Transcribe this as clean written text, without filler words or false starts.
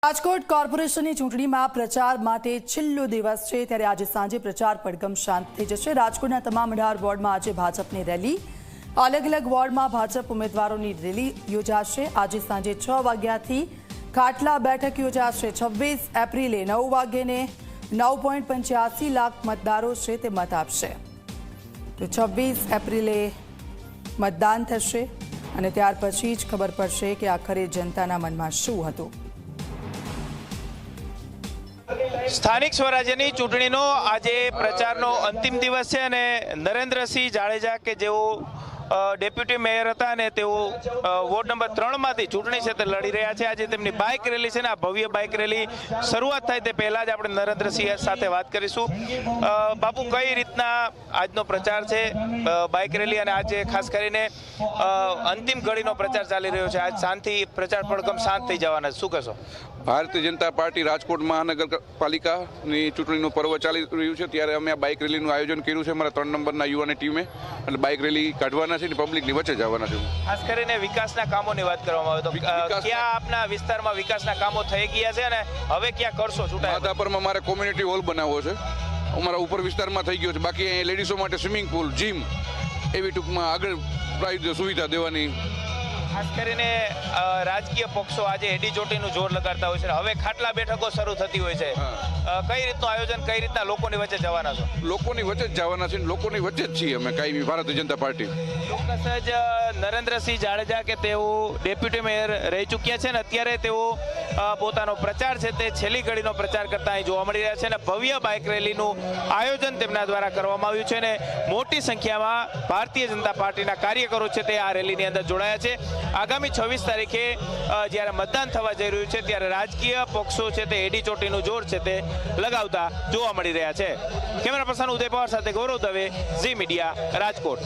રાજકોટ કોર્પોરેશનની ચૂંટણીમાં પ્રચાર માટે છેલ્લો દિવસ છે ત્યારે આજે સાંજે પ્રચાર પડઘમ શાંત થઈ જશે। રાજકોટના તમામ 18 વોર્ડમાં આજે ભાજપની રેલી, અલગ અલગ વોર્ડમાં ભાજપ ઉમેદવારોની રેલી યોજાશે। આજે સાંજે 6 વાગ્યાથી ખાટલા બેઠક યોજાશે। 26 એપ્રિલે 9 વાગ્યે 9.85 લાખ મતદારો છે તે મત આપશે। તો 26 એપ્રિલે મતદાન થશે અને ત્યાર પછી જ ખબર પડશે કે આખરે જનતાના મનમાં શું હતું। સ્થાનિક સ્વરાજ્યની ચૂંટણીનો આજે પ્રચારનો અંતિમ દિવસ છે અને નરેન્દ્રસિંહ જાડેજા કે જેઓ ડેપ્યુટી મેયર હતા અને તેઓ વોર્ડ નંબર 3માંથી ચૂંટણી છે તે લડી રહ્યા છે। આજે તેમની બાઇક રેલી છે ને આ ભવ્ય બાઇક રેલી શરૂઆત થાય તે પહેલા જ આપણે નરેન્દ્રસિંહ સાથે વાત કરીશું। બાપુ, કઈ રીતના આજનો પ્રચાર છે બાઇક રેલી અને આજે ખાસ કરીને અંતિમ ઘડીનો પ્રચાર ચાલી રહ્યો છે? આજ શાંતિ પ્રચાર પડઘમ શાંત થઈ જવાના, શું કહેશો? ભારતીય જનતા પાર્ટી રાજકોટ મહાનગરપાલિકાની ચૂંટણીનું પર્વ ચાલી રહ્યું છે ત્યારે અમે આ બાઇક રેલીનું આયોજન કર્યું છે અમારા 3 નંબરના યુવાની ટીમે। એટલે બાઇક રેલી કાઢવાના છે ને પબ્લિકની વચ્ચે જવાના છે। ખાસ કરીને વિકાસના કામોની વાત કરવામાં આવે તો ક્યાં આપના વિસ્તારમાં વિકાસના કામો થઈ ગયા છે અને હવે ક્યાં કરશો? માધાપરમાં મારે કોમ્યુનિટી હોલ બનાવવો છે, અમારા ઉપર વિસ્તારમાં થઈ ગયો છે। બાકી અહીંયા લેડીઝો માટે સ્વિમિંગ પુલ, જીમ એવી ટૂંકમાં આગળ પ્રાઇઝ સુવિધા દેવાની। ખાસ કરીને રાજકીય પક્ષો આજે એડી ચોટીનું જોર લગાડતા હોય છે, હવે ખાટલા બેઠકો શરૂ થતી હોય છે, કઈ રીતનું આયોજન, કઈ રીતના લોકોની વચ્ચે જવાના છો? લોકોની વચ્ચે જ જવાના છે, લોકોની વચ્ચે જ છીએ અમે કાયમી ભારતીય જનતા પાર્ટી। ચોક્કસ જ નરેન્દ્રસિંહ જાડેજા કે તેઓ ડેપ્યુટી મેયર રહી ચૂક્યા છે ને અત્યારે તેઓ પોતાનો પ્રચાર છે તે છેલ્લી ઘડીનો પ્રચાર કરતા અહીં જોવા મળી રહ્યા છે અને ભવ્ય બાઇક રેલીનું આયોજન તેમના દ્વારા કરવામાં આવ્યું છે અને મોટી સંખ્યામાં ભારતીય જનતા પાર્ટીના કાર્યકરો છે તે આ રેલીની અંદર જોડાયા છે। આગામી 26 તારીખે જ્યારે મતદાન થવા જઈ રહ્યું છે ત્યારે રાજકીય પક્ષો છે તે એડી ચોટીનું જોર છે તે લગાવતા જોવા મળી રહ્યા છે। કેમેરા પર્સન ઉદય પવાર સાથે ગૌરવ દવે, ઝી મીડિયા, રાજકોટ।